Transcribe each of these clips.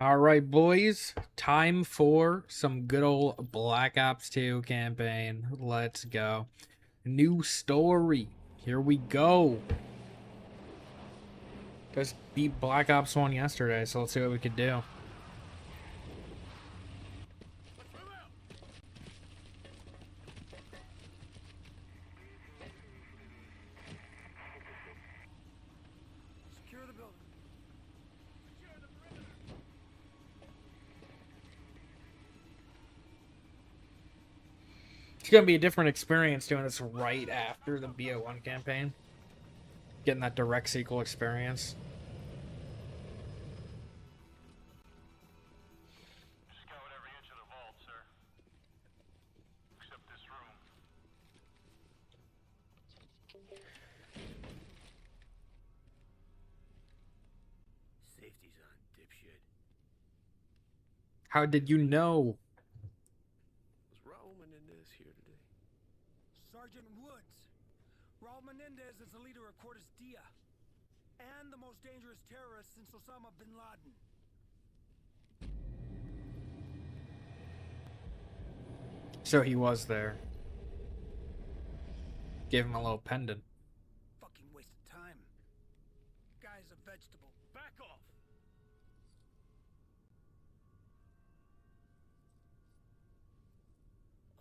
All right, boys. Time for some good old Black Ops 2 campaign. Let's go. New story. Here we go. Just beat Black Ops 1 yesterday, so let's see what we could do. Secure the building. It's gonna be a different experience doing this right after the BO1 campaign. Getting that direct sequel experience. Scout every inch of the vault, sir. Except this room. Safety's on, dipshit. How did you know? Was Raul Menendez here today? Sergeant Woods. Raul Menendez is the leader of Cortes Dia. And the most dangerous terrorist since Osama bin Laden. So he was there. Gave him a little pendant. Fucking waste of time. Guy's a vegetable. Back off!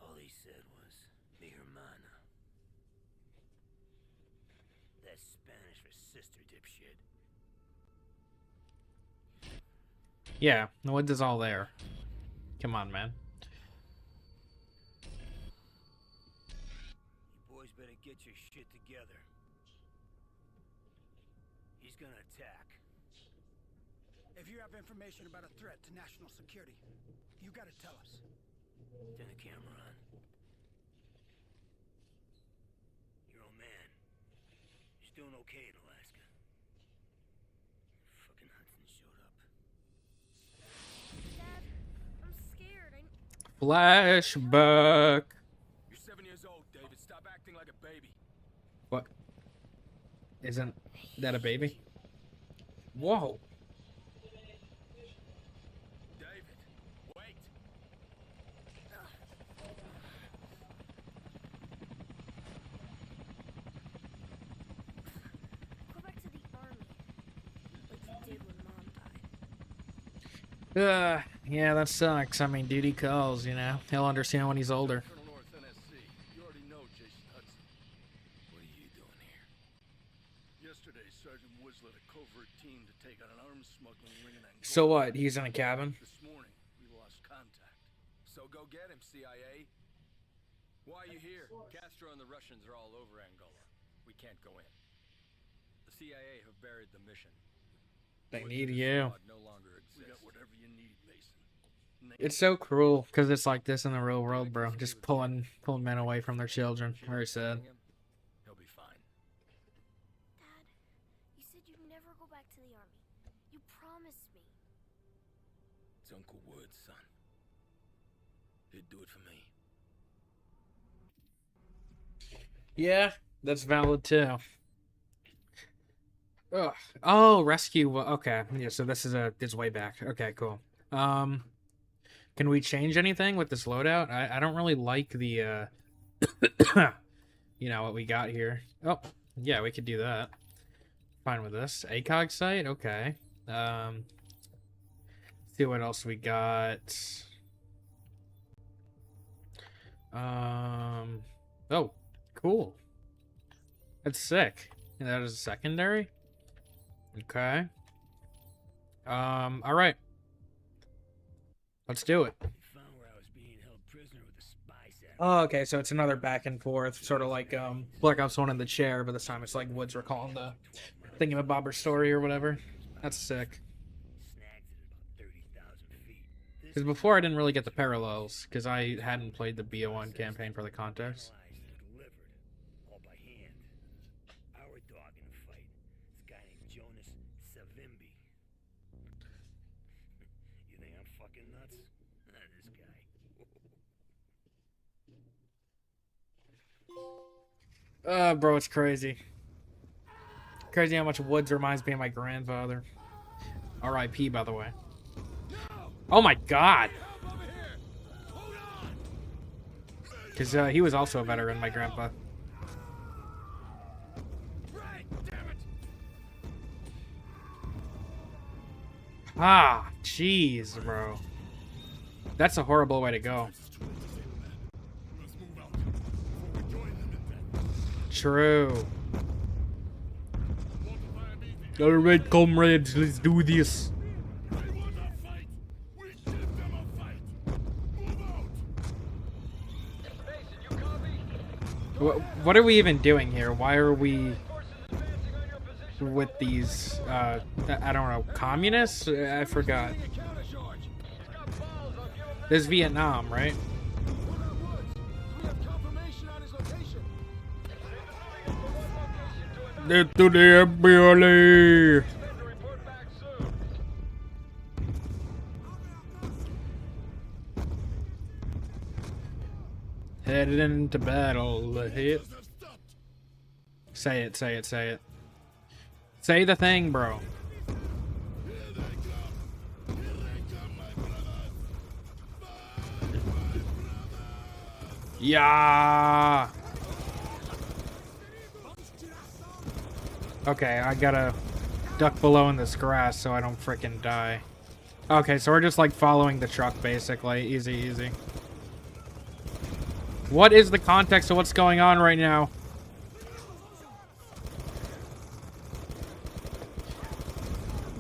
All he said was, mi hermana. That's Spanish for sister, dipshit. Yeah, the Woods is all there. Come on, man. You boys better get your shit together. He's gonna attack. If you have information about a threat to national security, you gotta tell us. Turn the camera on. Your old man. He's doing okay in Alaska. Fucking Hudson showed up. Dad, I'm scared. Flashback. You're 7 years old, David. Stop acting like a baby. What? Isn't that a baby? Whoa. David, wait. Go back to the army, like you did when Mom died. Yeah, that sucks. I mean, duty calls, you know. He'll understand when he's older. Colonel North NSC. You already know Jason Hudson. What are you doing here? Yesterday, Sergeant Woods led a covert team to take out an arms smuggling ring in Angola. So what? He's in a cabin? This morning, we lost contact. So go get him, CIA. Why are you here? Castro and the Russians are all over Angola. We can't go in. The CIA have buried the mission. They need you. No longer exists. We got whatever you need, Mason. It's so cruel because it's like this in the real world, bro. Just pulling men away from their children. Very sad. He'll be fine. Dad, you said you'd never go back to the army. You promised me. It's Uncle Woods, son. He'd do it for me. Yeah, that's valid too. Ugh. Oh, rescue. Okay, yeah. So this is way back. Okay, cool. Can we change anything with this loadout? I don't really like the you know what we got here. Oh, yeah, we could do that. Fine with this. ACOG site. Okay. See what else we got. Oh, cool. That's sick. And that is a secondary. Okay. All right. Let's do it. They found where I was being held prisoner with a spy satellite. Oh, okay. So it's another back and forth, sort of like Black Ops 1 in the chair, but this time it's like Woods recalling the thingamabobber story or whatever. That's sick. Snagged it at about 30,000 feet. This Because before I didn't really get the parallels, because I hadn't played the BO1 campaign for the context. analyzed and delivered, all by hand. Our dog in the fight. This guy named Jonas Savimbi. You think I'm fucking nuts? This guy. Bro, it's crazy. Crazy how much Woods reminds me of my grandfather. R.I.P. by the way. Oh my god! Because he was also a veteran, my grandpa. Ah, jeez, bro. That's a horrible way to go. True. Alright, comrades, let's do this. What are we even doing here? Why are we with these, I don't know, communists? I forgot. This is Vietnam, right? Get to the MBLE! Headed into battle. Hit. Say it, say it, say it. Say the thing, bro. Yeah. Okay, I gotta duck below in this grass so I don't frickin' die. Okay, so we're just like following the truck basically. Easy, easy. What is the context of what's going on right now?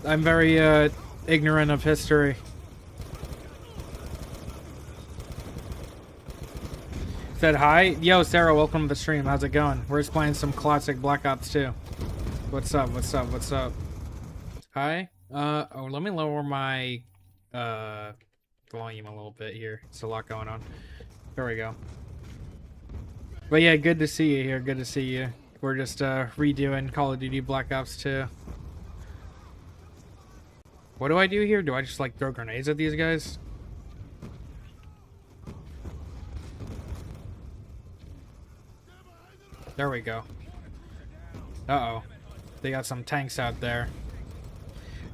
I'm very ignorant of history. Said hi. Yo, Sarah, welcome to the stream. How's it going? We're just playing some classic Black Ops 2. What's up? What's up? What's up? Hi. Oh, let me lower my volume a little bit here. It's a lot going on. There we go. But yeah, good to see you here. Good to see you. We're just redoing Call of Duty Black Ops 2. What do I do here? Do I just like throw grenades at these guys? There we go. Uh-oh. They got some tanks out there.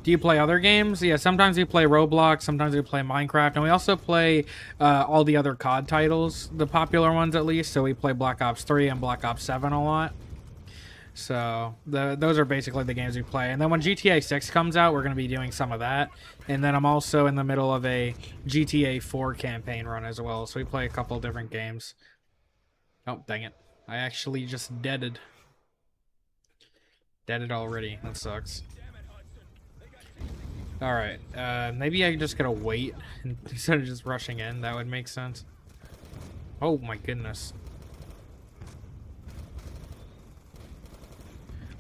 Do you play other games? Yeah, sometimes we play Roblox, sometimes we play Minecraft, and we also play all the other COD titles, the popular ones at least. So we play Black Ops 3 and Black Ops 7 a lot. So those are basically the games we play. And then when GTA 6 comes out, we're going to be doing some of that. And then I'm also in the middle of a GTA 4 campaign run as well. So we play a couple different games. Oh, dang it. I actually just deaded. Deaded already. That sucks. Alright. Maybe I just gotta wait instead of just rushing in. That would make sense. Oh my goodness.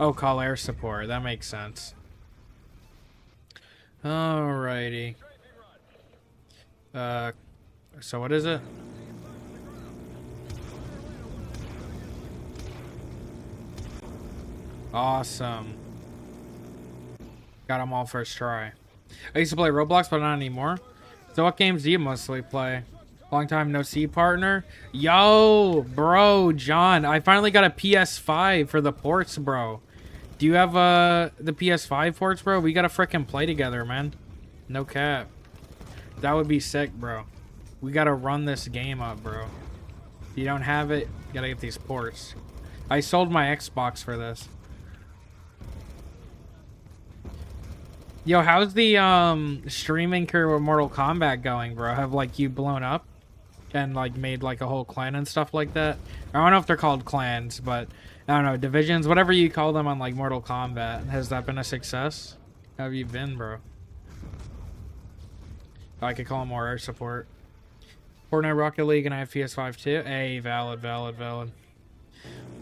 Oh, call air support. That makes sense. Alrighty. So what is it? Awesome. Got them all first try. I used to play Roblox, but not anymore. So what games do you mostly play? Long time no see, partner. Yo, bro, John. I finally got a PS5 for the ports, bro. Do you have the PS5 ports, bro? We gotta frickin' play together, man. No cap. That would be sick, bro. We gotta run this game up, bro. If you don't have it, you gotta get these ports. I sold my Xbox for this. Yo, how's the streaming career with Mortal Kombat going, bro? Have like you blown up and like made like a whole clan and stuff like that? I don't know if they're called clans, but I don't know, divisions, whatever you call them on like Mortal Kombat. Has that been a success? How have you been, bro? Oh, I could call them more air support. Fortnite, Rocket League, and I have PS5 too. Hey, valid, valid, valid.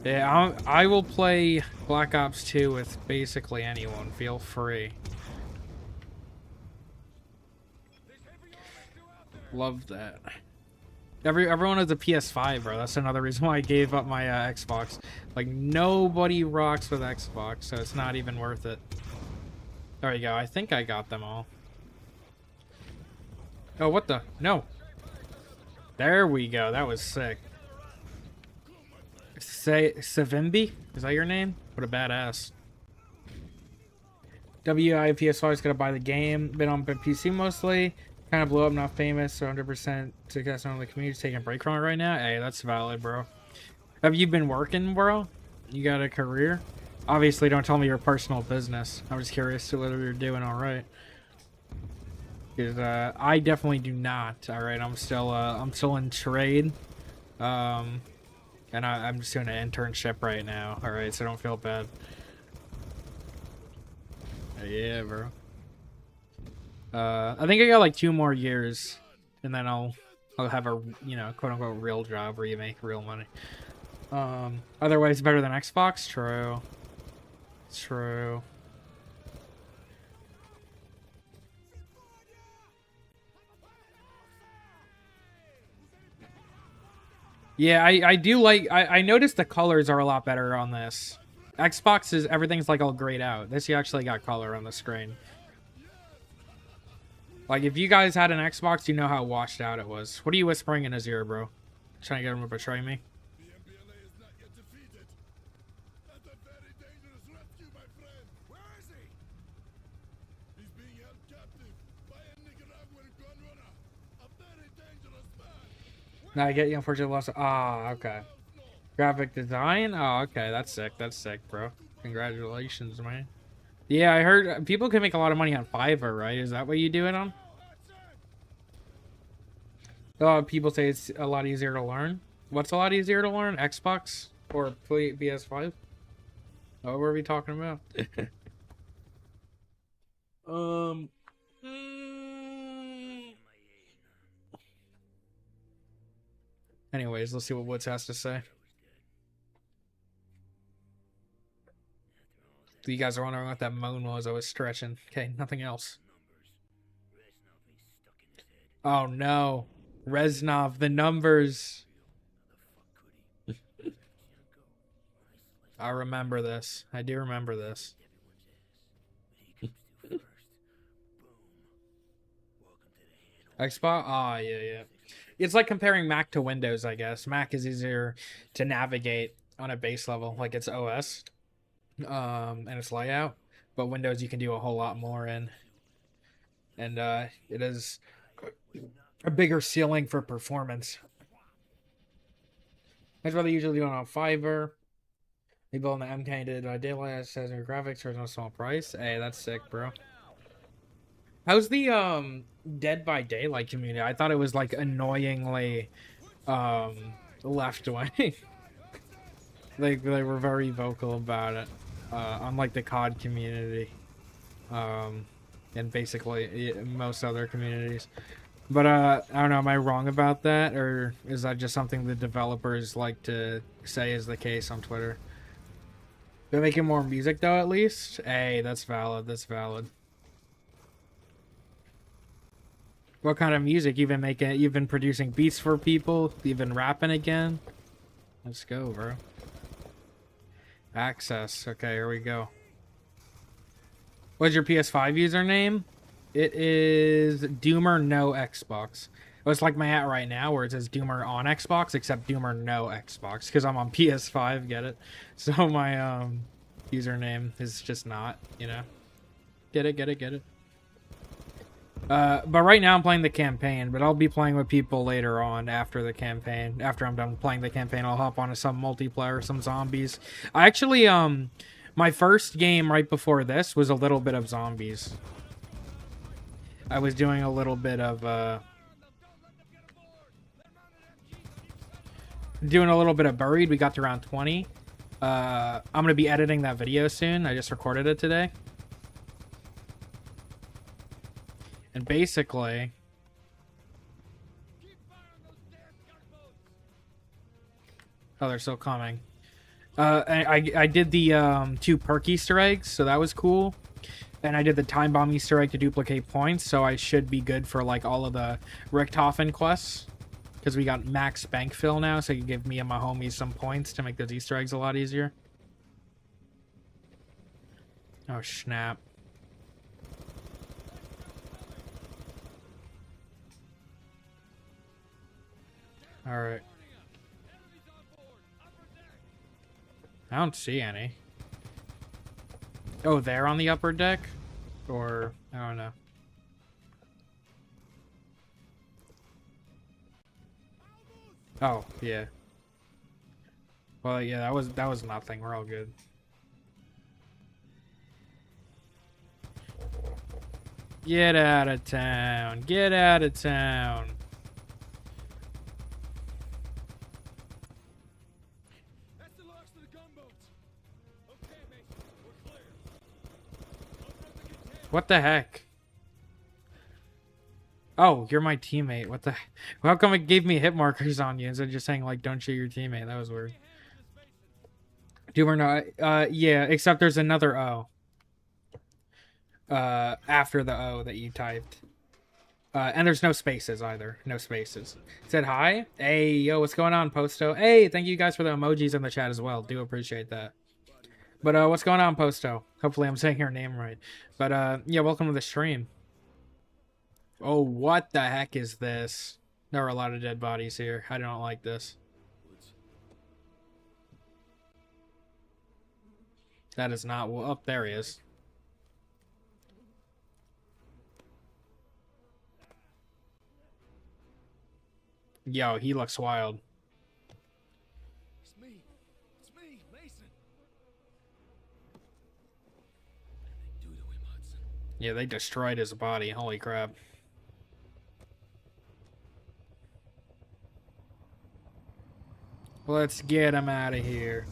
Yeah, I will play Black Ops 2 with basically anyone. Feel free. Love that. Everyone has a PS5, bro. That's another reason why I gave up my Xbox. Like, nobody rocks with Xbox, so it's not even worth it. There we go. I think I got them all. Oh, what the? No. There we go. That was sick. Say Savimbi? Is that your name? What a badass. WI PS5 is gonna buy the game. Been on PC mostly. Kind of blew up, not famous, so 100% success on the community taking a break from it right now. Hey, that's valid, bro. Have you been working, bro? You got a career? Obviously, don't tell me your personal business. I'm just curious to whether you're doing all right. Because I definitely do not. All right, I'm still in trade, and I'm just doing an internship right now. All right, so don't feel bad. Yeah, bro. I think I got like 2 more years, and then I'll have a, you know, quote unquote real job where you make real money. Otherwise better than Xbox. True. True. Yeah, I do like, I noticed the colors are a lot better on this. Xbox is, everything's like all grayed out. This, you actually got color on the screen. Like, if you guys had an Xbox, you know how washed out it was. What are you whispering in his ear, bro? Trying to get him to betray me? The MPLA is not yet defeated. That's a very dangerous rescue, my friend. Where is he? He's being held captive by a Nicaraguan gun runner. A very dangerous man. Now I get you, unfortunately lost. Ah, okay. Graphic design? Oh, okay. That's sick. That's sick, bro. Congratulations, man. Yeah, I heard people can make a lot of money on Fiverr, right? Is that what you do it on? People say it's a lot easier to learn. What's a lot easier to learn? Xbox or PS5? What were we talking about? Anyways, let's see what Woods has to say. So you guys are wondering what that moan was. I was stretching. Okay, nothing else. Oh no. Reznov, the numbers. I remember this. I do remember this. Xbox? Ah, yeah, yeah. It's like comparing Mac to Windows, I guess. Mac is easier to navigate on a base level, like its OS. And its layout, but Windows you can do a whole lot more in, and it is a bigger ceiling for performance. That's what they usually do on Fiverr. They build on the MK did daylight says in graphics for no small price. Hey, that's sick, bro. How's the Dead by Daylight community? I thought it was like annoyingly left wing. They were very vocal about it. Unlike the COD community, and basically most other communities. But I don't know, am I wrong about that, or is that just something the developers like to say is the case on Twitter? They're making more music though, at least. Hey, that's valid. That's valid. What kind of music? You've been making? You've been producing beats for people? You've been rapping again? Let's go, bro. Access. Okay, here we go. What's your PS5 username? It is Doomer No Xbox. It's like my at right now where it says Doomer on Xbox, except Doomer No Xbox, because I'm on PS5, get it? So my username is just not, you know. Get it, get it, get it. But right now I'm playing the campaign, but I'll be playing with people later on after the campaign. After I'm done playing the campaign, I'll hop onto some multiplayer, some zombies. I actually, my first game right before this was a little bit of zombies. I was doing a little bit of, Buried. We got to round 20. I'm going to be editing that video soon. I just recorded it today. And basically, oh, they're still coming. I did the 2 perk Easter eggs, so that was cool. And I did the time bomb Easter egg to duplicate points, so I should be good for like all of the Richthofen quests. Because we got max bank fill now, so you can give me and my homies some points to make those Easter eggs a lot easier. Oh, snap. Alright. I don't see any. Oh, they're on the upper deck? Or, I don't know. Oh, yeah. Well, yeah, that was nothing. We're all good. Get out of town. Get out of town. That's the locks to the gunboats. Okay, Mason, we're clear. Open up the container. What the heck? Oh, you're my teammate. What the? How come it gave me hit markers on you instead of just saying like, "Don't shoot your teammate"? That was weird. Do or not? Yeah. Except there's another O. After the O that you typed. And there's no spaces either. No spaces. Said hi. Hey, yo, what's going on, Posto? Hey, thank you guys for the emojis in the chat as well. Do appreciate that. But what's going on, Posto? Hopefully I'm saying your name right. But yeah, welcome to the stream. Oh, what the heck is this? There are a lot of dead bodies here. I don't like this. That is not... Well, oh, there he is. Yo, he looks wild. It's me, Mason. Do to him, Hudson. Yeah, they destroyed his body. Holy crap. Let's get him out of here.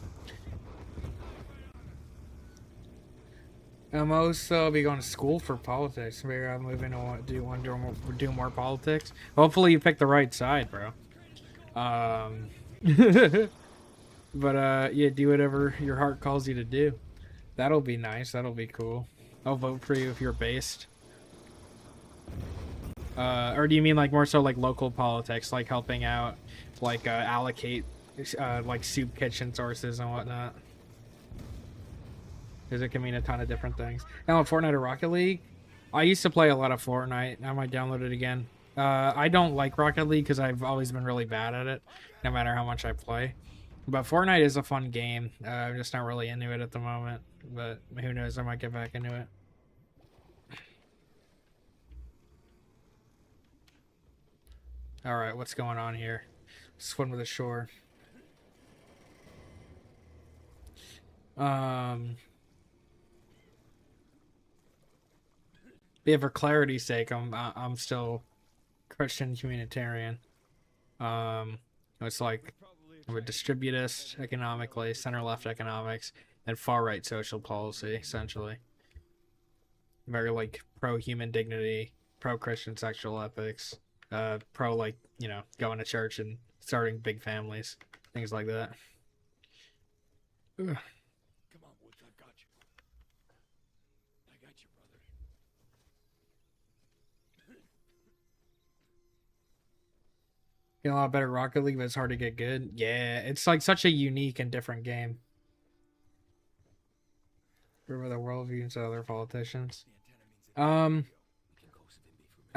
I'm also be going to school for politics. Maybe I'm moving to do more politics. Hopefully you pick the right side, bro. But yeah, do whatever your heart calls you to do. That'll be nice. That'll be cool. I'll vote for you if you're based. Or do you mean like more so like local politics, like helping out, like allocate like soup kitchen sources and whatnot? Because it can mean a ton of different things. Now, Fortnite or Rocket League? I used to play a lot of Fortnite. I might download it again. I don't like Rocket League because I've always been really bad at it, no matter how much I play. But Fortnite is a fun game. I'm just not really into it at the moment. But who knows, I might get back into it. Alright, what's going on here? Swim to the shore. Yeah, for clarity's sake, I'm still Christian humanitarian. It's like I'm a distributist economically, center-left economics, and far-right social policy, essentially. Very, like, pro-human dignity, pro-Christian sexual ethics, pro, like, you know, going to church and starting big families, things like that. Ugh. Come on, Woods, I got you. I got you, brother. Get a lot better Rocket League, but it's hard to get good. Yeah, it's like such a unique and different game. For the worldviews of other politicians. I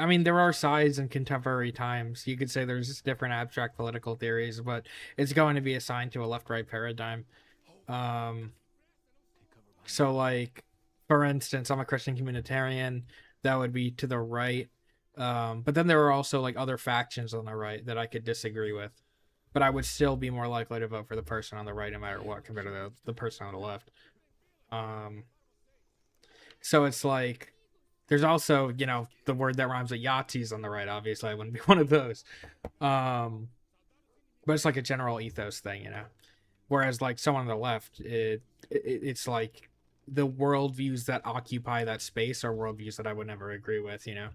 mean, there are sides in contemporary times. You could say there's different abstract political theories, but it's going to be assigned to a left-right paradigm. So, like, for instance, I'm a Christian humanitarian. That would be to the right. But then there are also, like, other factions on the right that I could disagree with. But I would still be more likely to vote for the person on the right no matter what compared to the person on the left. So it's like, there's also, you know, the word that rhymes with Yahtzee's on the right. Obviously, I wouldn't be one of those. But it's like a general ethos thing, you know. Whereas, like, someone on the left, it's like the worldviews that occupy that space are worldviews that I would never agree with, you know,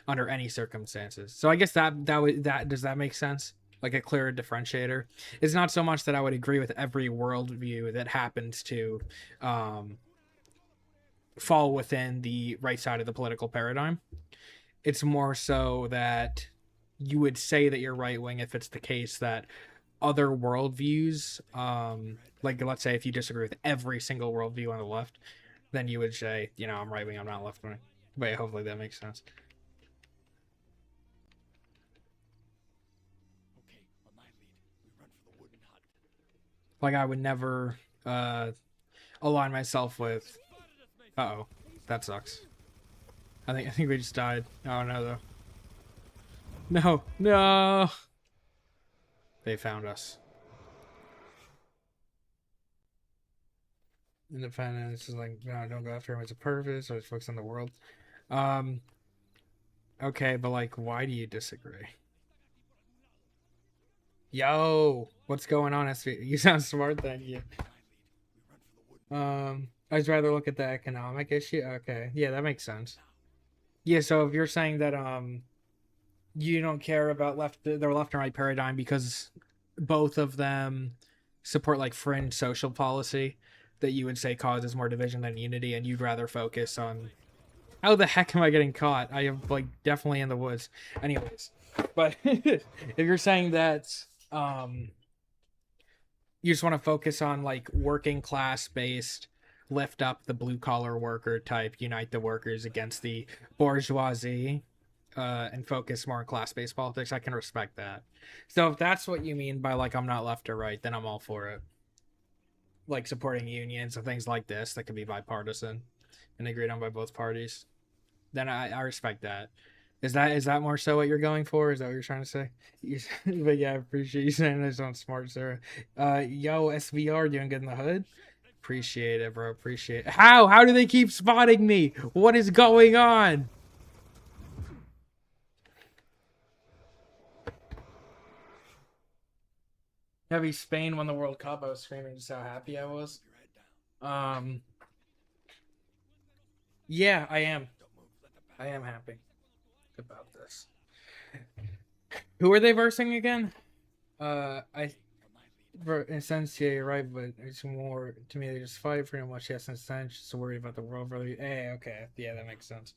under any circumstances. So I guess that does that make sense? Like a clearer differentiator. It's not so much that I would agree with every worldview that happens to fall within the right side of the political paradigm. It's more so that you would say that you're right wing if it's the case that other worldviews, like let's say if you disagree with every single worldview on the left, then you would say, you know, I'm right wing, I'm not left wing. But yeah, hopefully that makes sense. Okay, on my lead, we run for the wooden hut. Like I would never align myself with. Uh-oh, that sucks. I think we just died. Oh no though. No. They found us. Independence is like, no, don't go after him. It's a purpose. Or it's focused on the world. Okay, but like, why do you disagree? Yo, what's going on, SV? You sound smart, thank you. I'd rather look at the economic issue. Okay, yeah, that makes sense. Yeah, so if you're saying that you don't care about their left and right paradigm because both of them support like fringe social policy that you would say causes more division than unity, and you'd rather focus on how the heck am I getting caught? I am like definitely in the woods. Anyways, but if you're saying that you just want to focus on like working class based, lift up the blue collar worker type, unite the workers against the bourgeoisie, and focus more on class based politics, I can respect that. So if that's what you mean by like I'm not left or right, then I'm all for it. Like supporting unions and things like this that could be bipartisan and agreed on by both parties. Then I respect that. Is that more so what you're going for? Is that what you're trying to say? But yeah, I appreciate you saying this on smart, Sarah. Yo, SVR doing good in the hood. Appreciate it, bro. Appreciate it. How do they keep spotting me? What is going on? Heavy Spain won the World Cup. I was screaming just how happy I was. Yeah, I am. I am happy about this. Who are they versing again? In a sense, yeah, you're right, but it's more to me. They just fight pretty much. Yes, in a sense, just worried about the world. Really, hey, okay, yeah, that makes sense.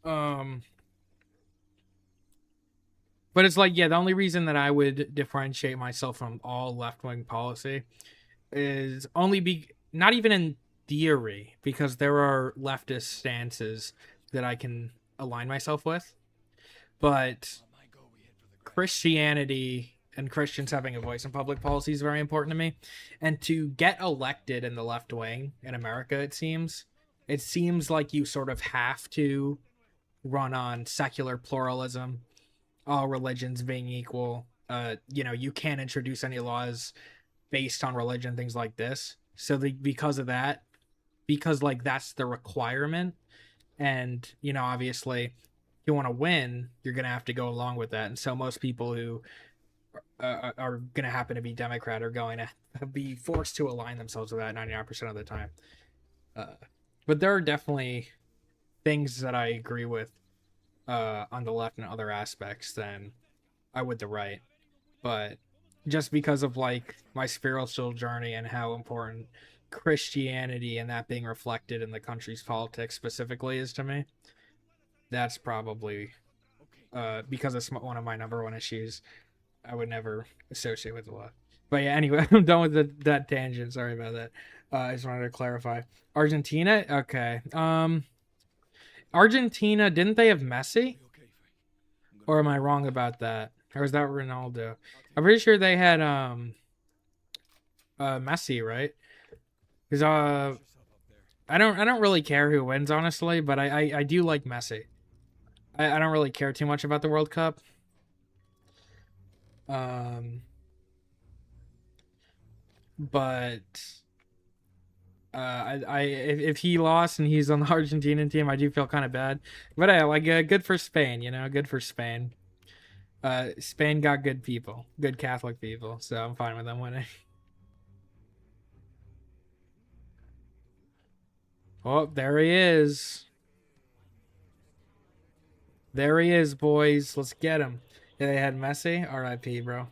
But it's like, yeah, the only reason that I would differentiate myself from all left-wing policy is only not even in theory, because there are leftist stances that I can align myself with, but Christianity and Christians having a voice in public policy is very important to me. And to get elected in the left wing in America, it seems like you sort of have to run on secular pluralism, all religions being equal. You can't introduce any laws based on religion, things like this. So because of that, because like that's the requirement, and obviously if you want to win, you're gonna have to go along with that. And so most people who are gonna happen to be Democrat are going to be forced to align themselves with that 99% of the time. But there are definitely things that I agree with on the left and other aspects than I would the right. But just because of like my spiritual journey and how important Christianity and that being reflected in the country's politics specifically is to me, that's probably because it's one of my number one issues. I would never associate with the left. But yeah, anyway, I'm done with that tangent. Sorry about that. I just wanted to clarify. Argentina? Okay. Argentina, didn't they have Messi? Or am I wrong about that? Or is that Ronaldo? I'm pretty sure they had Messi, right? Because I don't really care who wins, honestly, but I do like Messi. I don't really care too much about the World Cup. But if he lost and he's on the Argentinian team, I do feel kind of bad. But good for Spain, good for Spain. Spain got good people, good Catholic people, so I'm fine with them winning. Oh, there he is. There he is, boys. Let's get him. Yeah, they had Messi. R.I.P., bro.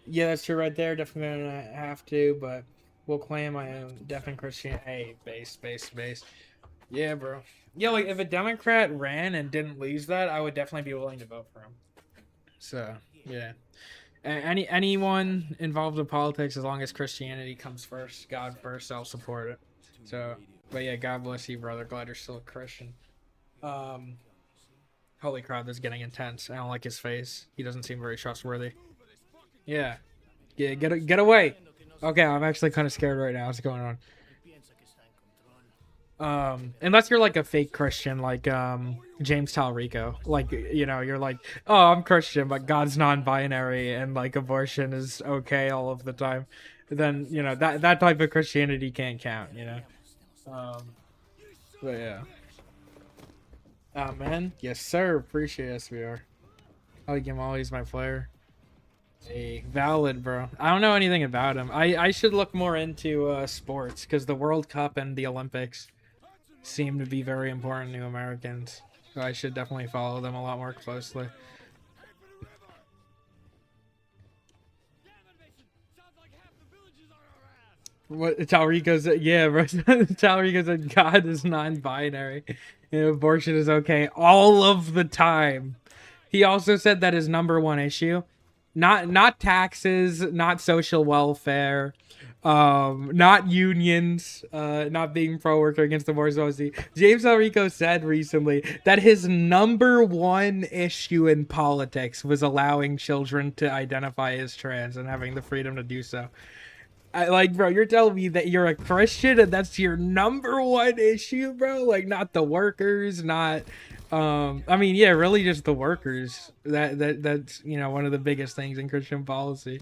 Yeah, that's true right there. Definitely gonna have to, but we'll claim my own definite Christian. Hey, base. Yeah, bro. Yeah, like if a Democrat ran and didn't lose that, I would definitely be willing to vote for him. So, yeah. Anyone involved in politics, as long as Christianity comes first, God first, I'll support it. So, but yeah, God bless you, brother. Glad you're still a Christian. Holy crap, this is getting intense. I don't like his face. He doesn't seem very trustworthy. Yeah. Yeah, get away. Okay, I'm actually kind of scared right now. What's going on? Unless you're like a fake Christian, like James Talrico, like you're like, oh, I'm Christian, but God's non-binary and like abortion is okay all of the time. Then that type of Christianity can't count. But yeah. Oh man, yes sir. Appreciate SVR. I'll give him all. He's my player. Hey, valid, bro. I don't know anything about him. I should look more into sports because the World Cup and the Olympics seem to be very important to Americans. So I should definitely follow them a lot more closely. What Talrico said? Yeah, bro. Talrico said God is non-binary and abortion is okay all of the time. He also said that his number one issue, not taxes, not social welfare, not unions, not being pro-worker against divorce policy. James Talrico said recently that his number one issue in politics was allowing children to identify as trans and having the freedom to do so. Bro, you're telling me that you're a Christian and that's your number one issue, bro? Like, not the workers, not, I mean, yeah, really just the workers. That's one of the biggest things in Christian policy.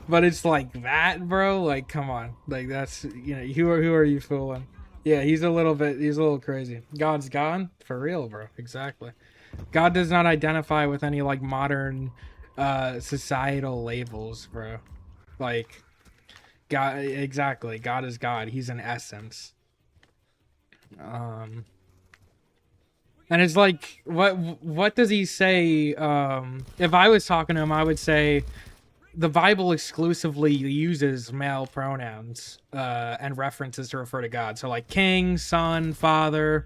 But it's like that, bro. Like, come on, like that's who are you fooling? Yeah, he's a little crazy. God's gone for real, bro. Exactly. God does not identify with any like modern, societal labels, bro. Like. God, exactly. God is God. He's an essence. And it's like, what does he say? If I was talking to him, I would say the Bible exclusively uses male pronouns and references to refer to God. So like king, son, father,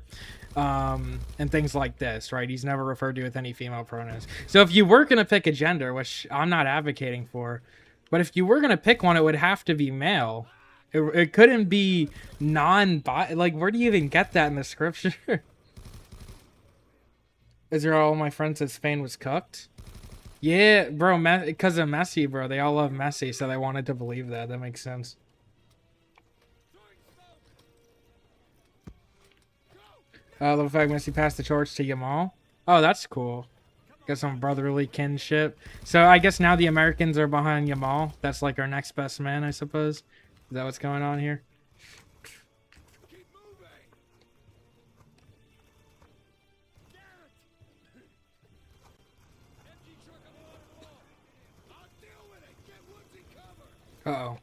and things like this, right? He's never referred to with any female pronouns. So if you were going to pick a gender, which I'm not advocating for, but if you were going to pick one, it would have to be male. It couldn't be non-bi. Like, where do you even get that in the scripture? Is there all my friends said Spain was cooked? Yeah, bro, because of Messi, bro. They all love Messi, so they wanted to believe that. That makes sense. The fact Messi passed the torch to Yamal. Oh, that's cool. Got some brotherly kinship. So I guess now the Americans are behind Yamal. That's like our next best man, I suppose. Is that what's going on here? Uh-oh.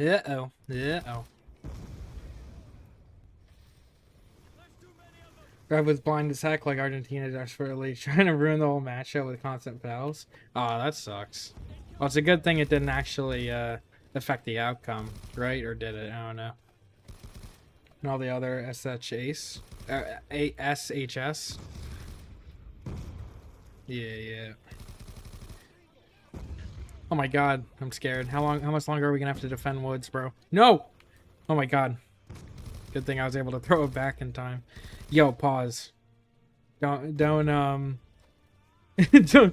Uh-oh. Uh-oh. Red was blind as heck like Argentina desperately trying to ruin the whole matchup with constant fouls. Oh, that sucks. Well, it's a good thing it didn't actually affect the outcome, right? Or did it? I don't know. And all the other SHS. SHS. Yeah. Oh my god, I'm scared. How much longer are we gonna have to defend Woods, bro? No! Oh my god. Good thing I was able to throw it back in time. Yo, pause. Don't don't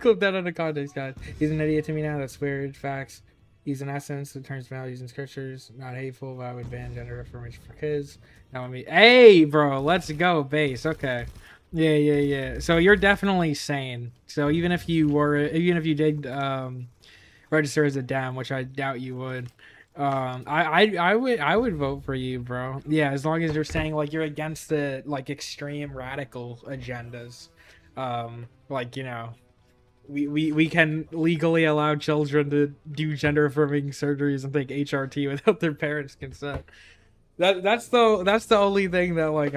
clip that out of context, guys. He's an idiot to me now. That's weird. Facts. He's an essence that turns values and scriptures. Not hateful, but I would ban gender affirmation for kids. Now hey, bro, let's go, base. Okay. Yeah. So you're definitely sane. So even if you did register as a Dem, which I doubt you would, I would vote for you, bro. Yeah, as long as you're saying like you're against the like extreme radical agendas. Like, we can legally allow children to do gender affirming surgeries and take HRT without their parents' consent. That's the only thing that like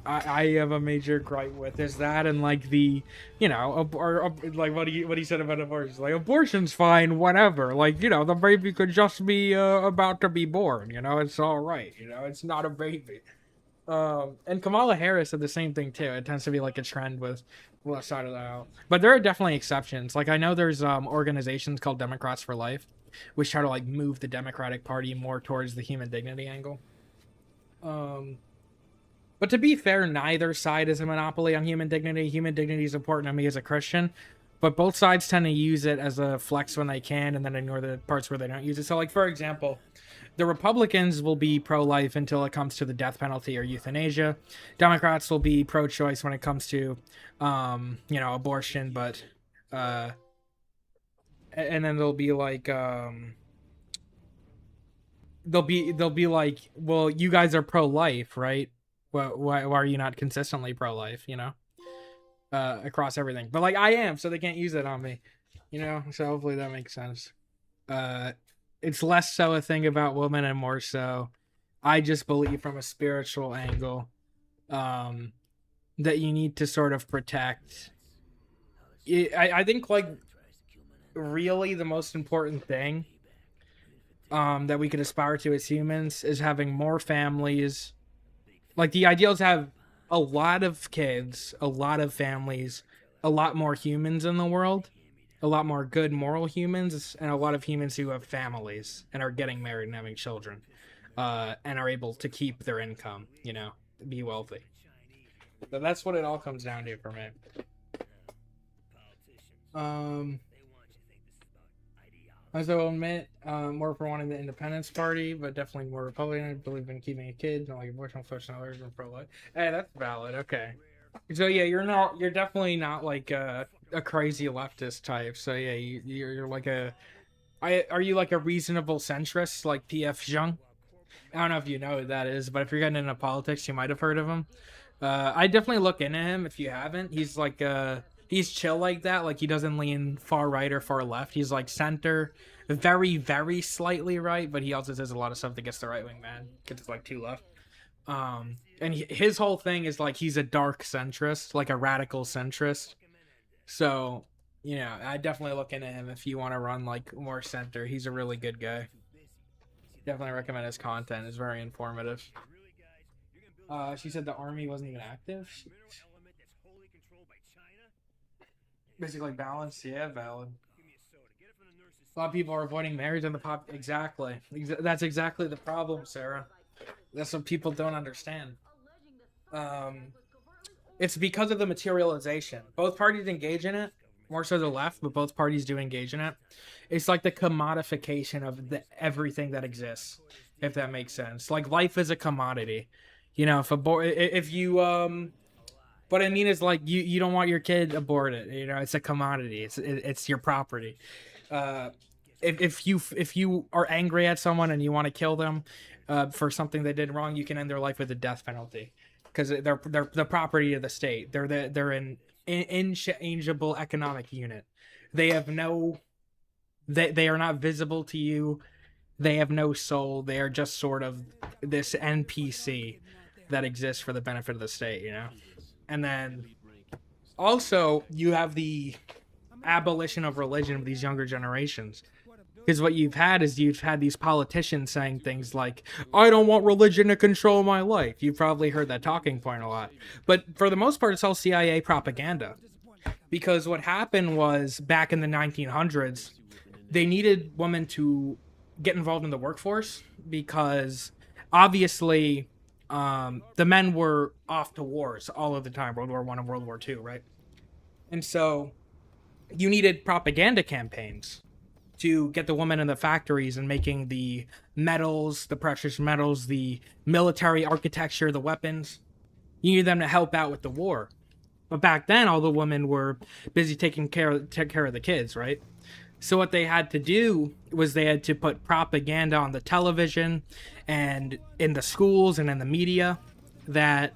I have a major gripe with is that, and like the or like what he said about abortion. Like, abortion's fine, whatever. Like, the baby could just be about to be born. It's all right. It's not a baby. And Kamala Harris said the same thing too. It tends to be like a trend with left side of the aisle, but there are definitely exceptions. Like, I know there's organizations called Democrats for Life, which try to like move the Democratic Party more towards the human dignity angle. But to be fair, neither side is a monopoly on human dignity. Human dignity is important to me as a Christian. but both sides tend to use it as a flex when they can and then ignore the parts where they don't use it. So, like, for example, the Republicans will be pro-life until it comes to the death penalty or euthanasia. Democrats will be pro-choice when it comes to, abortion, but, and then they'll be like, they'll be like, well, you guys are pro-life, right? Well, why are you not consistently pro-life, across everything? But, like, I am, so they can't use it on me, so hopefully that makes sense. It's less so a thing about women and more so I just believe from a spiritual angle that you need to sort of protect. I think, like, really the most important thing that we could aspire to as humans is having more families. Like, the ideal is to have a lot of kids, a lot of families, a lot more humans in the world, a lot more good moral humans, and a lot of humans who have families and are getting married and having children, and are able to keep their income, be wealthy. So that's what it all comes down to for me. As I will admit, more for wanting the Independence Party, but definitely more Republican. I believe in keeping a kid, don't like abortion, flesh, and others, and pro-life. Hey, that's valid. Okay. So yeah, you're definitely not like a crazy leftist type. So yeah, you're like are you like a reasonable centrist like P.F. Jung? I don't know if you know who that is, but if you're getting into politics, you might have heard of him. I definitely look into him if you haven't. He's like he's chill like that. Like, he doesn't lean far right or far left. He's like center, very, very slightly right, but he also says a lot of stuff that gets the right wing mad. Gets like too left. And his whole thing is like he's a dark centrist, like a radical centrist. So, I definitely look into him if you want to run like more center. He's a really good guy. Definitely recommend his content. It's very informative. She said the army wasn't even active. Basically balanced, yeah, valid. A lot of people are avoiding marriage in the pop. Exactly. That's exactly the problem, Sarah. That's what people don't understand. It's because of the materialization. Both parties engage in it, more so the left, but both parties do engage in it. It's like the commodification of everything that exists, if that makes sense. Like, life is a commodity. If you what I mean is, like, you don't want your kid aborted. It's a commodity. It's your property. If you are angry at someone and you want to kill them for something they did wrong, you can end their life with the death penalty because they're the property of the state. They're an inchangeable economic unit. They have they are not visible to you. They have no soul. They are just sort of this NPC that exists for the benefit of the state. And then also you have the abolition of religion of these younger generations. Because what you've had these politicians saying things like, I don't want religion to control my life. You've probably heard that talking point a lot. But for the most part, it's all CIA propaganda. Because what happened was, back in the 1900s, they needed women to get involved in the workforce because obviously the men were off to wars all of the time, World War I and World War II, right? And so you needed propaganda campaigns to get the women in the factories and making the metals, the precious metals, the military architecture, the weapons. You needed them to help out with the war. But back then, all the women were busy taking care of the kids, right? So what they had to do was they had to put propaganda on the television and in the schools and in the media that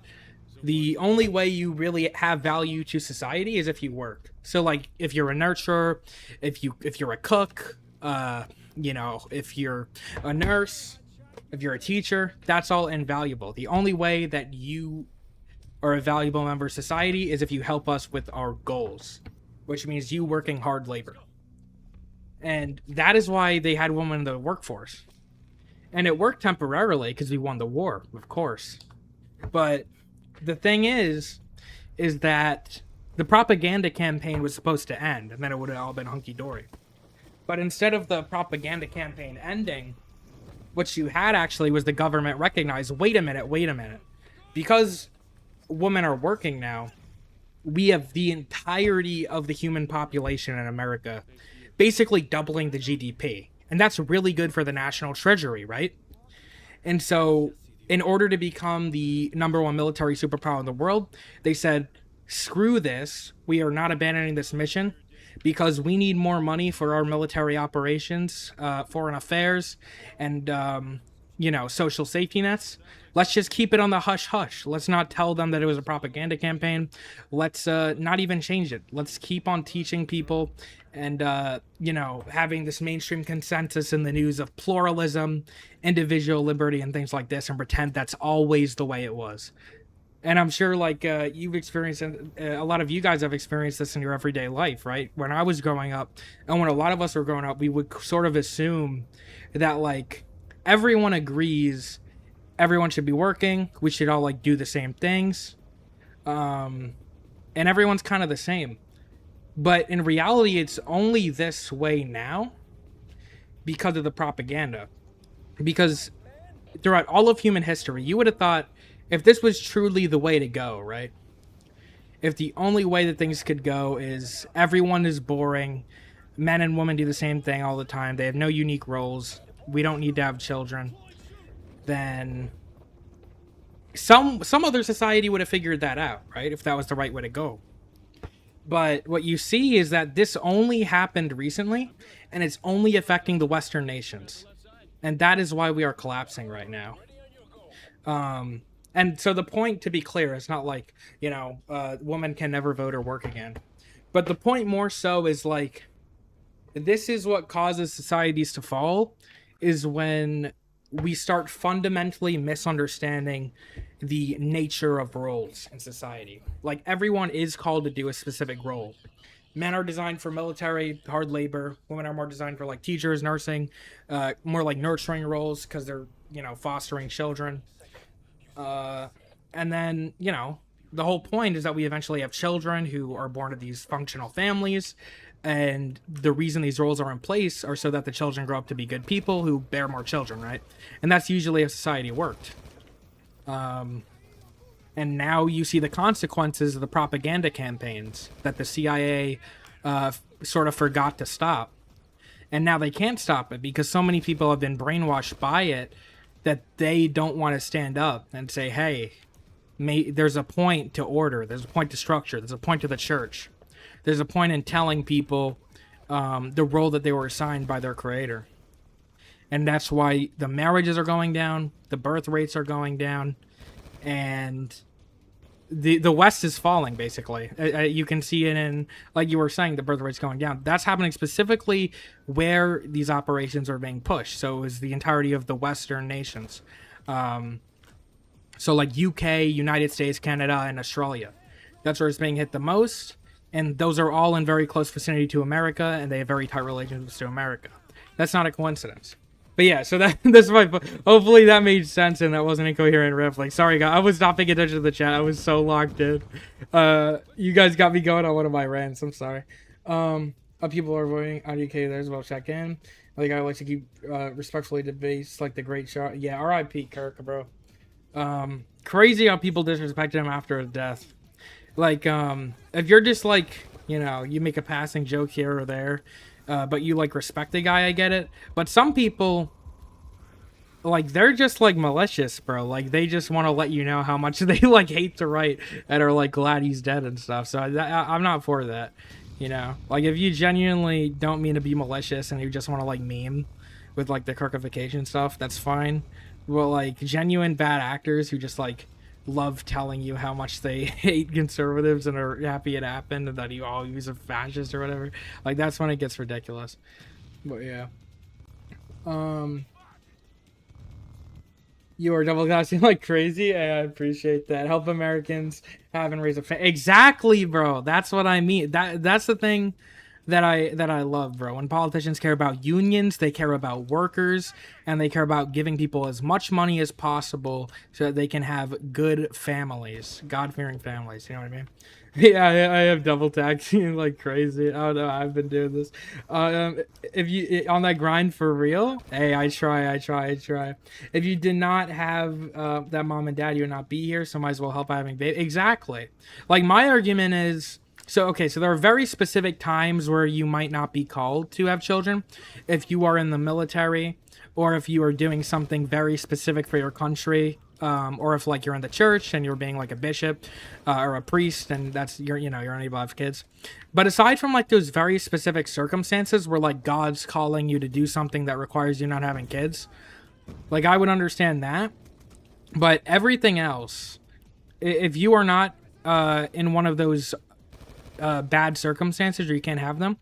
the only way you really have value to society is if you work. So, like, if you're a nurturer, if you're a cook, if you're a nurse, if you're a teacher, that's all invaluable. The only way that you are a valuable member of society is if you help us with our goals, which means you working hard labor. And that is why they had women in the workforce. And it worked temporarily because we won the war, of course. But the thing is that the propaganda campaign was supposed to end, and then it would have all been hunky-dory. But instead of the propaganda campaign ending, what you had actually was the government recognize, wait a minute. Because women are working now, we have the entirety of the human population in America, basically doubling the GDP. And that's really good for the national treasury, right? And so, in order to become the number one military superpower in the world, they said, screw this. We are not abandoning this mission because we need more money for our military operations, foreign affairs, and, social safety nets. Let's just keep it on the hush hush. Let's not tell them that it was a propaganda campaign. Let's not even change it. Let's keep on teaching people and, having this mainstream consensus in the news of pluralism, individual liberty, and things like this, and pretend that's always the way it was. And I'm sure, you've experienced, a lot of you guys have experienced this in your everyday life, right? When I was growing up, and when a lot of us were growing up, we would sort of assume that, everyone agrees everyone should be working, we should all, do the same things, and everyone's kind of the same. But in reality, it's only this way now because of the propaganda. Because throughout all of human history, you would have thought, if this was truly the way to go, right? If the only way that things could go is everyone is boring, men and women do the same thing all the time, they have no unique roles, we don't need to have children, then some other society would have figured that out, right? If that was the right way to go. But what you see is that this only happened recently, and it's only affecting the Western nations. And that is why we are collapsing right now. And so the point, to be clear, is not women can never vote or work again. But the point more so is this is what causes societies to fall, is when we start fundamentally misunderstanding the nature of roles in society. Everyone is called to do a specific role. Men are designed for military, hard labor. Women are more designed for teachers, nursing, more nurturing roles because they're, fostering children. And then, the whole point is that we eventually have children who are born to these functional families. And the reason these roles are in place are so that the children grow up to be good people who bear more children, right? And that's usually how society worked. And now you see the consequences of the propaganda campaigns that the CIA sort of forgot to stop. And now they can't stop it because so many people have been brainwashed by it that they don't want to stand up and say, hey, there's a point to order, there's a point to structure, there's a point to the church. There's a point in telling people the role that they were assigned by their creator. And that's why the marriages are going down, the birth rates are going down, and the West is falling, basically. You can see it in, like you were saying, the birth rate's going down. That's happening specifically where these operations are being pushed. So is the entirety of the Western nations. So UK, United States, Canada, and Australia. That's where it's being hit the most. And those are all in very close vicinity to America, and they have very tight relationships to America. That's not a coincidence. But yeah, so that's my... Hopefully that made sense and that wasn't incoherent riff. Sorry, guys. I was not paying attention to the chat. I was so locked in. You guys got me going on one of my rants. I'm sorry. People are voting on UK. There's well check in. I like to keep respectfully debates like the great shot. Yeah, R.I.P. Kirk, bro. Crazy how people disrespected him after his death. If you're just you make a passing joke here or there, but you respect the guy, I get it. But some people, they're just malicious, bro. They just want to let you know how much they hate to write and are glad he's dead and stuff. So I'm not for that, if you genuinely don't mean to be malicious and you just want to meme with the Kirkification stuff, that's fine. Well, genuine bad actors who just love telling you how much they hate conservatives and are happy it happened and that you all use a fascist or whatever, that's when it gets ridiculous. But yeah, you are double casting like crazy. I appreciate that. Help Americans have and raise a family. Exactly, bro. That's what I mean. That's the thing that I love, bro. When politicians care about unions, they care about workers, and they care about giving people as much money as possible so that they can have good families, God-fearing families. You know what I mean? Yeah, I have double taxing like crazy. Oh no, I've been doing this. If you on that grind for real, hey, I try. If you did not have that mom and dad, you would not be here. So might as well help out having baby. Exactly. Like my argument is, so okay, so there are very specific times where you might not be called to have children, if you are in the military, or if you are doing something very specific for your country. Or if like you're in the church and you're being like a bishop or a priest and that's you're unable to have kids. But aside from like those very specific circumstances where like God's calling you to do something that requires you not having kids, like I would understand that. But everything else, if you are not in one of those bad circumstances or you can't have them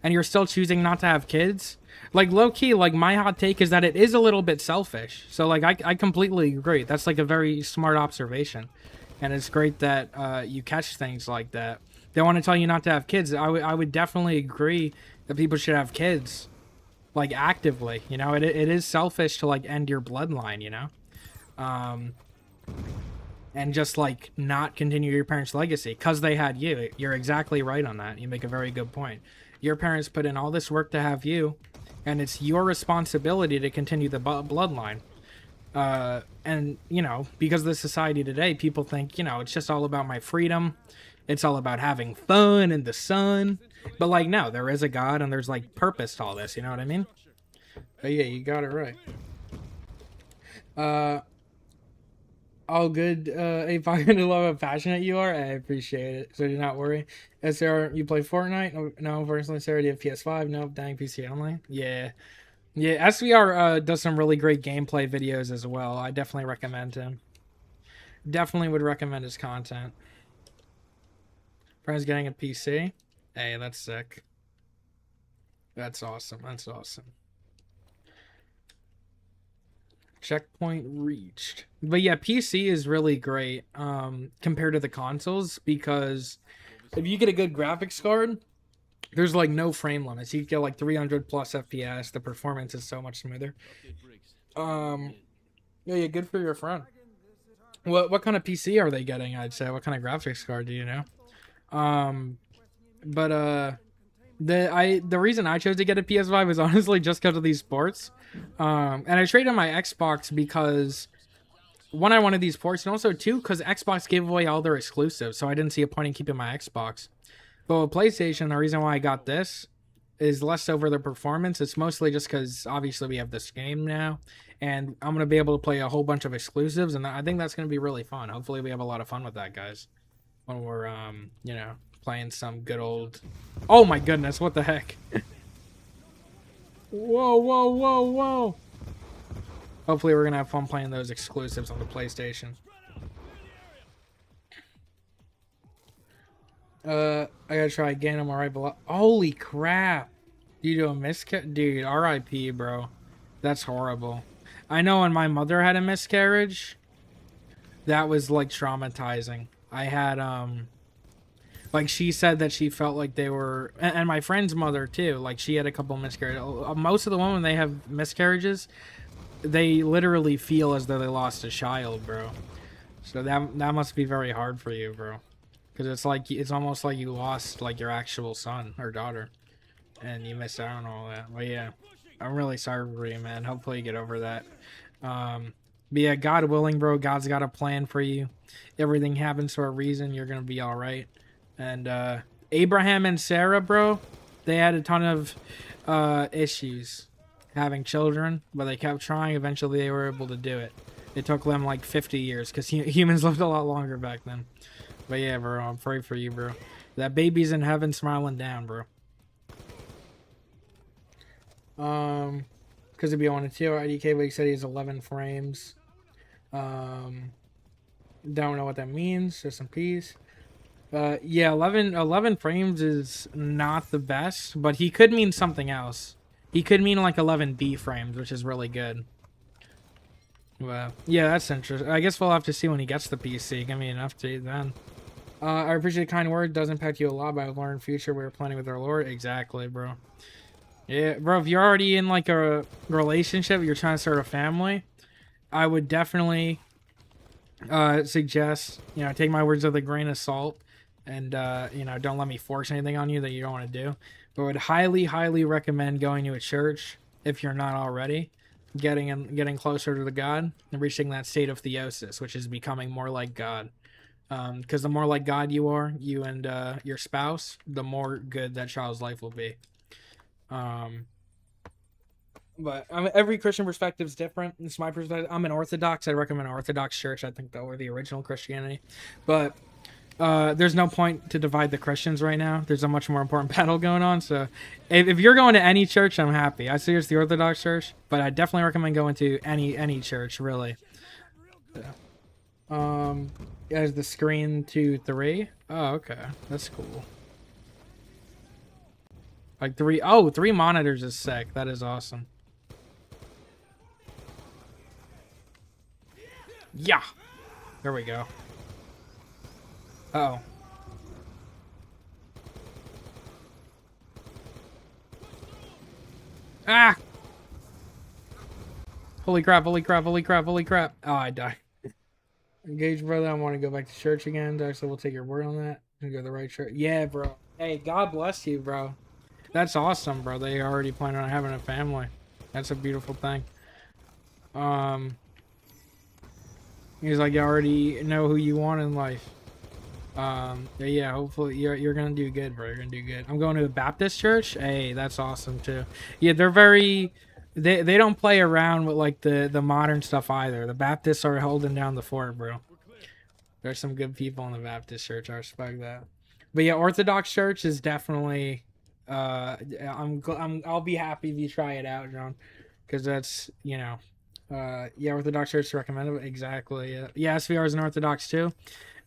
and you're still choosing not to have kids, like low-key, like my hot take is that it is a little bit selfish. So like I completely agree. That's like a very smart observation, and it's great that you catch things like that. They want to tell you not to have kids. I would definitely agree that people should have kids, like actively. You know, it is selfish to like end your bloodline, you know, and just like not continue your parents' legacy because they had you. You're exactly right on that. You make a very good point. Your parents put in all this work to have you, and it's your responsibility to continue the bloodline. And, you know, because of the society today, people think, you know, it's just all about my freedom. It's all about having fun in the sun. But, like, no, there is a God, and there's, like, purpose to all this. You know what I mean? But, yeah, you got it right. All good, if I to love how passionate you are, I appreciate it. So do not worry. SR, you play Fortnite? No, unfortunately, Sarah, do you have PS5? No, dang, PC only. Yeah. Yeah, SVR does some really great gameplay videos as well. I definitely recommend him. Definitely would recommend his content. Friends getting a PC? Hey, that's sick. That's awesome. That's awesome. Checkpoint reached. But yeah, PC is really great compared to the consoles, because if you get a good graphics card, there's like no frame limits. You get like 300 plus FPS. The performance is so much smoother. Yeah, good for your friend. What kind of PC are they getting? I'd say. What kind of graphics card do you know? The reason I chose to get a PS5 was honestly just because of these sports. And I traded my Xbox because one, I wanted these ports, and also two, because Xbox gave away all their exclusives, so I didn't see a point in keeping my Xbox. But with PlayStation, the reason why I got this is less over the performance. It's mostly just because obviously we have this game now, and I'm gonna be able to play a whole bunch of exclusives, and I think that's gonna be really fun. Hopefully, we have a lot of fun with that, guys, when we're you know, playing some good old. Oh my goodness! What the heck? Whoa! Hopefully we're gonna have fun playing those exclusives on the PlayStation. I gotta try again. I'm alright, but holy crap! You do a miscarriage, dude. R.I.P. bro. That's horrible. I know when my mother had a miscarriage, that was like traumatizing. I had like she said that she felt like they were, and my friend's mother too. Like she had a couple miscarriages. Most of the women, they have miscarriages, they literally feel as though they lost a child, bro. So that must be very hard for you, bro. Because it's like, it's almost like you lost like your actual son or daughter, and you missed out on all that. But yeah, I'm really sorry for you, man. Hopefully you get over that. But yeah, God willing, bro. God's got a plan for you. Everything happens for a reason. You're gonna be all right. And Abraham and Sarah, bro, they had a ton of issues having children, but they kept trying. Eventually they were able to do it. It took them like 50 years because humans lived a lot longer back then. But yeah, bro, I'm praying for you, bro. That baby's in heaven smiling down, bro. Because if you wanted to, IDK, but he said he has 11 frames. Don't know what that means. Just some peace. Yeah, 11 frames is not the best, but he could mean something else. He could mean like 11B frames, which is really good. Well, yeah, that's interesting. I guess we'll have to see when he gets the PC. Give me an update then. I appreciate the kind word. Does impact you a lot, but I've learned future we're planning with our Lord. Exactly, bro. Yeah, bro, if you're already in like a relationship, you're trying to start a family, I would definitely suggest, take my words with a grain of salt and, don't let me force anything on you that you don't want to do. But I would highly, highly recommend going to a church if you're not already, getting closer to the God and reaching that state of theosis, which is becoming more like God. Because the more like God you are, you and your spouse, the more good that child's life will be. But I mean, every Christian perspective is different. It's my perspective. I'm an Orthodox. I recommend an Orthodox church. I think that were the original Christianity. But there's no point to divide the Christians right now. There's a much more important battle going on. So if you're going to any church, I'm happy. I suggest the Orthodox church, but I definitely recommend going to any church, really. As the screen 2, 3. Oh, okay. That's cool. Like 3 monitors is sick. That is awesome. Yeah. There we go. Uh-oh. Ah! Holy crap, holy crap, holy crap, holy crap. Oh, I died. Engage, brother. I want to go back to church again. Actually, we'll take your word on that. And go to the right church. Yeah, bro. Hey, God bless you, bro. That's awesome, bro. They already plan on having a family. That's a beautiful thing. He's like, you already know who you want in life. Yeah, hopefully you're gonna do good, bro. You're gonna do good. I'm going to a Baptist church. Hey, that's awesome too. Yeah, they're very. They don't play around with like the modern stuff either. The Baptists are holding down the fort, bro. There's some good people in the Baptist church. I respect that. But yeah, Orthodox church is definitely. I'll be happy if you try it out, John, because that's yeah, Orthodox church recommended. Exactly. Yeah, SVR is an Orthodox too.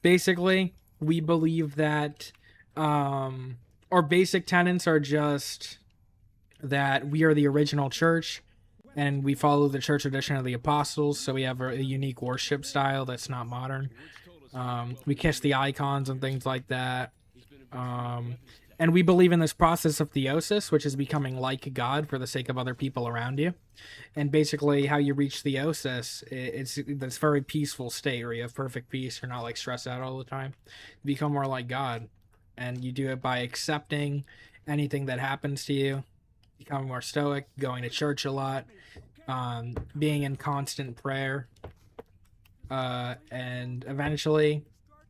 Basically, we believe that our basic tenets are just that we are the original church and we follow the church tradition of the apostles, so we have a unique worship style that's not modern. We kiss the icons and things like that. And we believe in this process of theosis, which is becoming like God for the sake of other people around you. And basically how you reach theosis, it's this very peaceful state where you have perfect peace. You're not like stressed out all the time. You become more like God. And you do it by accepting anything that happens to you, becoming more stoic, going to church a lot, being in constant prayer. And eventually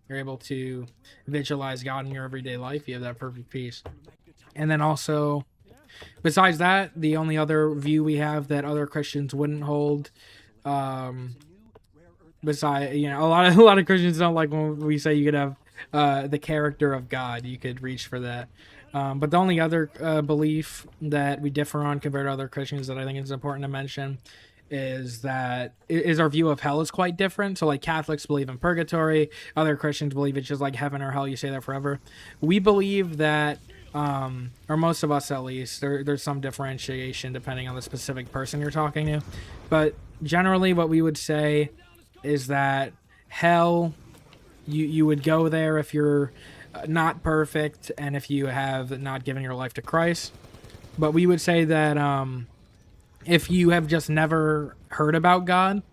you're able to visualize God in your everyday life. You have that perfect peace. And then also, besides that, the only other view we have that other Christians wouldn't hold, besides, a lot of Christians don't like when we say you could have the character of God. You could reach for that. But the only other belief that we differ on compared to other Christians that I think is important to mention is our view of hell is quite different. So like Catholics believe in purgatory, other Christians believe it's just like heaven or hell, you say that forever. We believe that or most of us at least, there's some differentiation depending on the specific person you're talking to, but generally what we would say is that hell, you would go there if you're not perfect and if you have not given your life to Christ. But we would say that if you have just never heard about God,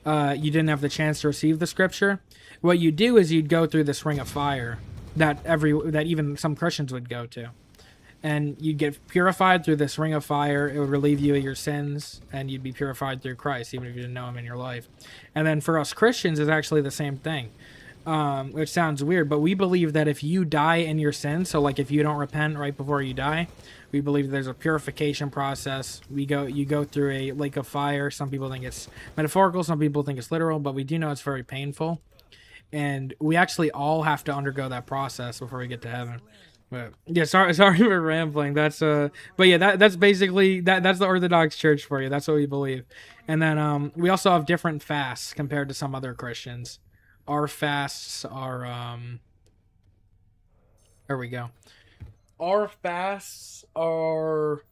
you didn't have the chance to receive the scripture, what you do is you'd go through this ring of fire that even some Christians would go to. And you'd get purified through this ring of fire. It would relieve you of your sins, and you'd be purified through Christ, even if you didn't know him in your life. And then for us Christians, it's actually the same thing, which sounds weird, but we believe that if you die in your sins, so like if you don't repent right before you die, we believe there's a purification process. You go through a lake of fire. Some people think it's metaphorical, some people think it's literal, but we do know it's very painful. And we actually all have to undergo that process before we get to heaven. But yeah, sorry for rambling. That's but yeah, that's basically that's the Orthodox Church for you. That's what we believe. And then we also have different fasts compared to some other Christians. Our fasts are there we go. Our fasts are,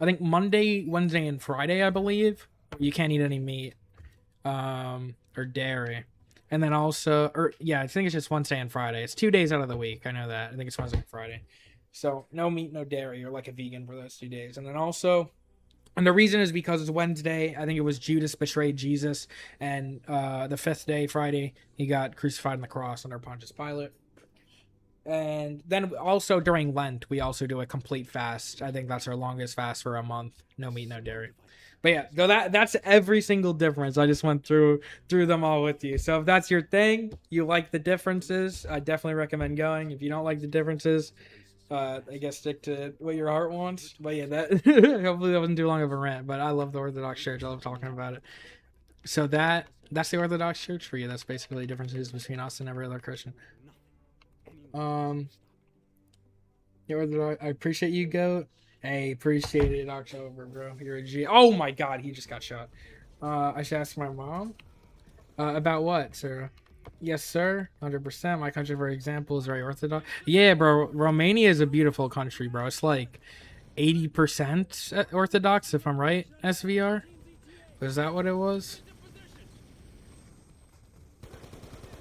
I think, Monday, Wednesday, and Friday, I believe. You can't eat any meat or dairy. And then also, or yeah, I think it's just Wednesday and Friday. It's 2 days out of the week. I know that. I think it's Wednesday and Friday. So no meat, no dairy. You're like a vegan for those 2 days. And then also, and the reason is because it's Wednesday. I think it was Judas betrayed Jesus, and the fifth day, Friday, he got crucified on the cross under Pontius Pilate. And then also during Lent, we also do a complete fast. I think that's our longest fast for a month. No meat, no dairy. But yeah, so that's every single difference. I just went through them all with you. So if that's your thing, you like the differences, I definitely recommend going. If you don't like the differences, I guess stick to what your heart wants. But yeah, that hopefully that wasn't too long of a rant. But I love the Orthodox Church. I love talking about it. So that's the Orthodox Church for you. That's basically the differences between us and every other Christian. The Orthodox. I appreciate you, Goat. Hey, appreciate it, October, bro. You're a G. Oh my God, he just got shot. I should ask my mom. About what, sir? Yes, sir. 100%. My country, for example, is very Orthodox. Yeah, bro. Romania is a beautiful country, bro. It's like 80% Orthodox, if I'm right. SVR. Is that what it was?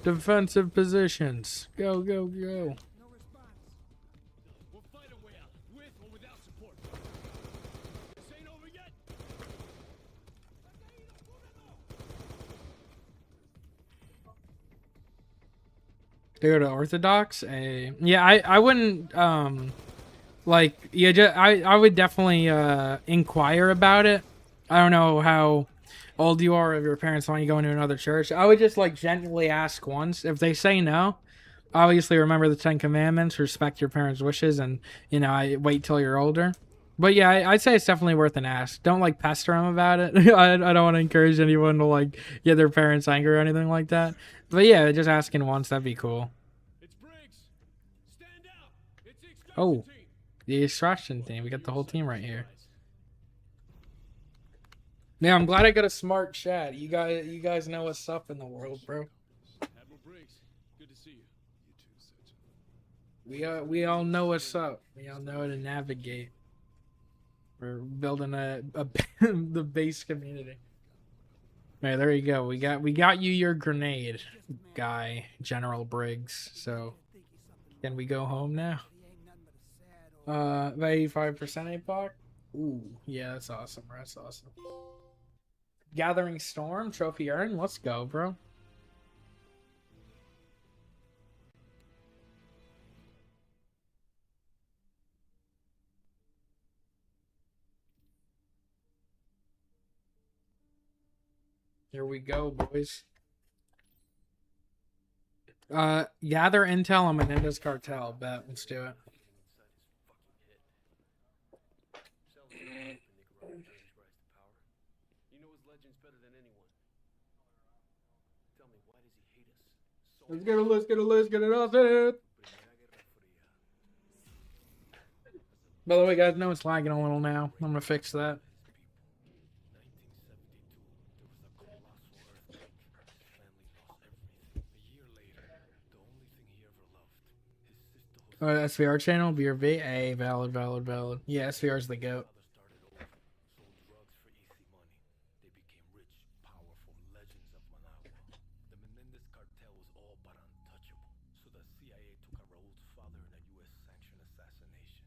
Defensive positions. Go, go, go. No response. We'll fight our way out, with or without support. This ain't over yet. They go to Orthodox. Yeah, I wouldn't like yeah. I would definitely inquire about it. I don't know how old you are, if your parents want you going to another church. I would just like gently ask once. If they say no, obviously remember the 10 Commandments, respect your parents' wishes, and I wait till you're older. But yeah, I'd say it's definitely worth an ask. Don't like pester them about it. I don't want to encourage anyone to like get their parents angry or anything like that. But yeah, just asking once, that'd be cool. It's Briggs. Stand out. It's the extraction Oh, team. the extraction team. We got the whole team right here. Yeah, I'm glad I got a smart chat. You guys know what's up in the world, bro. Admiral Briggs, good to see you. You too, Sergeant. We all know what's up. We all know how to navigate. We're building the base community. Right, there you go. We got you your grenade, guy, General Briggs. So can we go home now? 85% APOC? Ooh, yeah, that's awesome. That's awesome. Gathering Storm, trophy earned. Let's go, bro. Here we go, boys. Gather intel on Menendez cartel. Bet. Let's do it. You know his legends better than anyone. Tell me, why does he hate us so Let's get it off it. By the way, guys, know it's lagging a little now. I'm gonna fix that. 1972, there was a colossal earthquake. His family lost everything. A year later, the only thing he ever loved, his sister. SVR channel, BRB. Hey, valid. Yeah, SVR's the goat. Sold drugs for easy money. They became rich, powerful legends of Managua. The Menendez cartel was all but untouchable, so the CIA took out Raul's father in a U.S.-sanctioned assassination.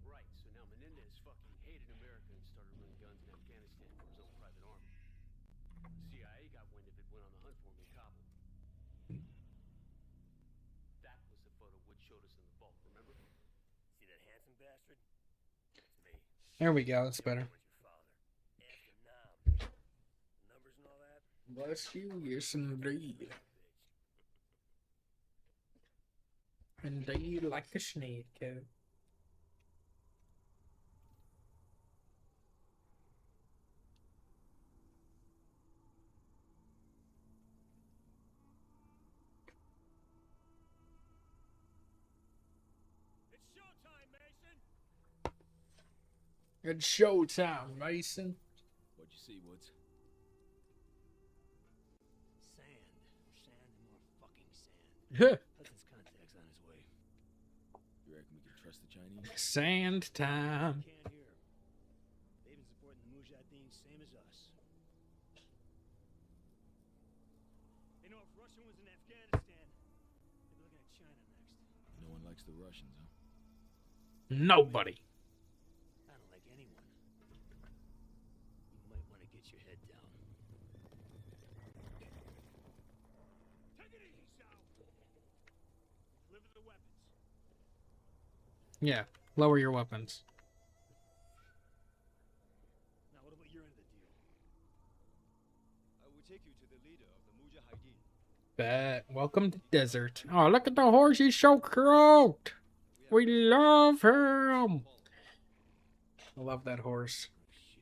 Right, so now Menendez fucking hated America and started running guns in Afghanistan for his own private army. CIA got wind of it, went on the hunt for him in Kabul. That was the photo Wood showed us in the vault, remember? See that handsome bastard? It's me. There we go. That's better. Where's your father? Ask him now. Numbers and all that? Bless you. Yes, indeed. Indeed, like a snake. It's showtime, Mason! It's showtime, Mason. What'd you see, Woods? Sand. Sand and more fucking sand. Hudson's contact's on his way. You reckon we can trust the Chinese? Sand time. Can't hear him. They've been supporting the Mujahideen same as us. Russian was in Afghanistan. Maybe looking at China next. No one likes the Russians, huh? Nobody. I don't like anyone. You might want to get your head down. Take it easy, Sal. Deliver the weapons. Yeah, lower your weapons. Now, what about your end of the deal? I will take you to the leader of the Mujahideen. Bet. Welcome to desert. Oh, look at the horse. He's so cute. We love him. I love that horse.